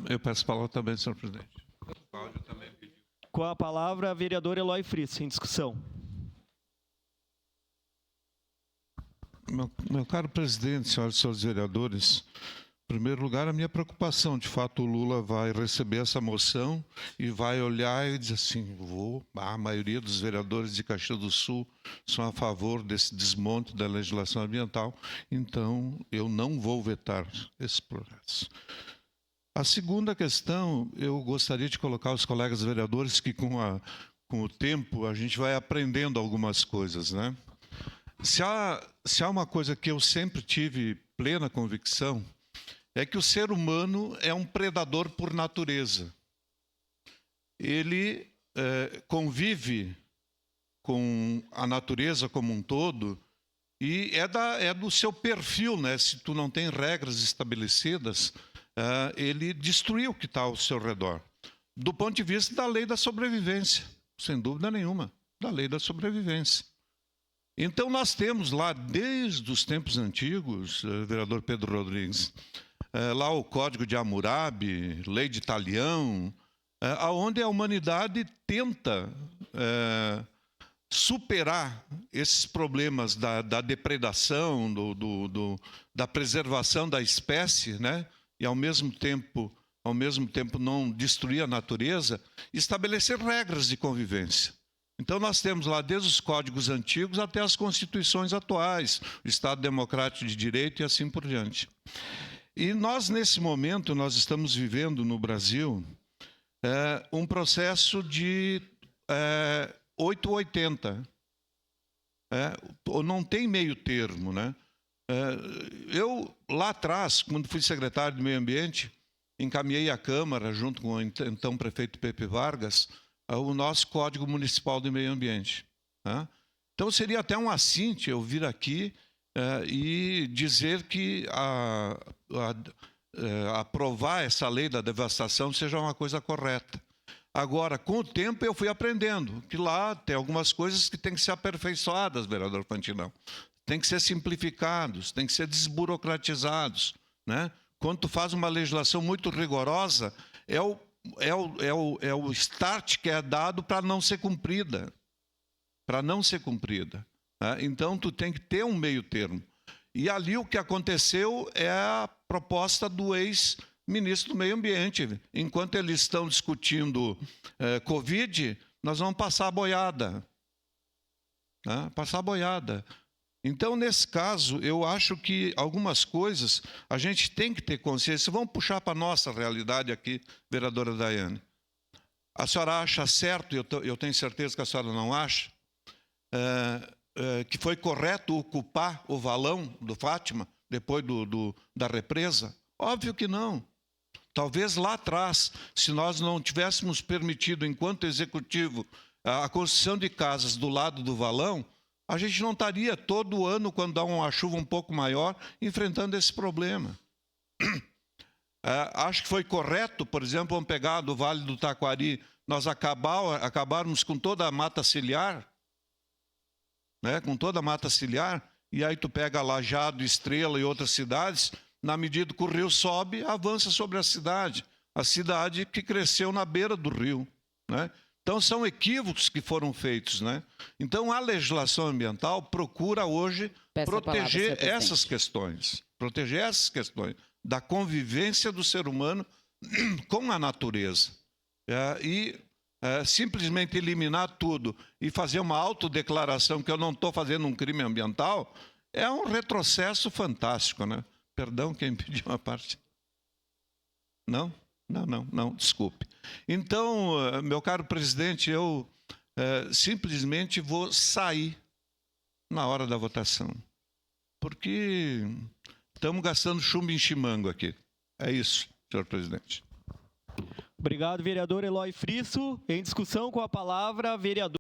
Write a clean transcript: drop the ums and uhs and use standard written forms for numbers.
Eu peço a palavra também, senhor presidente. Cláudio também pediu. Com a palavra, vereador Eloy Frisso, em discussão. Meu caro presidente, senhoras e senhores vereadores, em primeiro lugar, a minha preocupação, de fato, o Lula vai receber essa moção e vai olhar e dizer assim, a maioria dos vereadores de Caxias do Sul são a favor desse desmonte da legislação ambiental, então eu não vou vetar esse processo. A segunda questão, eu gostaria de colocar os colegas vereadores que com o tempo a gente vai aprendendo algumas coisas, né? Se há uma coisa que eu sempre tive plena convicção, é que o ser humano é um predador por natureza. Ele convive com a natureza como um todo e é do seu perfil, né? Se tu não tem regras estabelecidas, ele destruiu o que está ao seu redor. Do ponto de vista da lei da sobrevivência, sem dúvida nenhuma, da lei da sobrevivência. Então nós temos lá, desde os tempos antigos, vereador Pedro Rodrigues, lá o Código de Hammurabi, Lei de Talião, onde a humanidade tenta superar esses problemas da depredação, da preservação da espécie, né? E ao mesmo tempo não destruir a natureza, estabelecer regras de convivência. Então nós temos lá desde os códigos antigos até as constituições atuais, o Estado Democrático de Direito e assim por diante. E nós, nesse momento, nós estamos vivendo no Brasil um processo de 880. Não tem meio termo, né? Eu, lá atrás, quando fui secretário de Meio Ambiente, encaminhei à Câmara, junto com o então prefeito Pepe Vargas, o nosso Código Municipal de Meio Ambiente. Então, seria até um assinte eu vir aqui e dizer que aprovar essa lei da devastação seja uma coisa correta. Agora, com o tempo, eu fui aprendendo que lá tem algumas coisas que têm que ser aperfeiçoadas, vereador Fantinão. Tem que ser simplificados, tem que ser desburocratizados, né? Quando tu faz uma legislação muito rigorosa, é o start que é dado para não ser cumprida. Para não ser cumprida. Então, tu tem que ter um meio termo. E ali o que aconteceu é a proposta do ex-ministro do Meio Ambiente. Enquanto eles estão discutindo Covid, nós vamos passar a boiada. Passar a boiada. Então, nesse caso, eu acho que algumas coisas a gente tem que ter consciência. Vamos puxar para a nossa realidade aqui, vereadora Daiane. A senhora acha certo, eu tenho certeza que a senhora não acha, que foi correto ocupar o valão do Fátima, depois da represa? Óbvio que não. Talvez lá atrás, se nós não tivéssemos permitido, enquanto executivo, a construção de casas do lado do valão, a gente não estaria todo ano, quando dá uma chuva um pouco maior, enfrentando esse problema. Acho que foi correto, por exemplo, vamos pegar do Vale do Taquari, nós acabarmos com toda a mata ciliar, né? Com toda a mata ciliar, e aí tu pega Lajeado, Estrela e outras cidades, na medida que o rio sobe, avança sobre a cidade que cresceu na beira do rio, né? Então, são equívocos que foram feitos, né? Então, a legislação ambiental procura hoje proteger essas questões. Proteger essas questões da convivência do ser humano com a natureza. Simplesmente eliminar tudo e fazer uma autodeclaração que eu não estou fazendo um crime ambiental é um retrocesso fantástico, né? Perdão, quem pediu uma parte? Não? Não, desculpe. Então, meu caro presidente, eu simplesmente vou sair na hora da votação, porque estamos gastando chumbo em chimango aqui. É isso, senhor presidente. Obrigado, vereador Eloy Frisso. Em discussão, com a palavra, vereador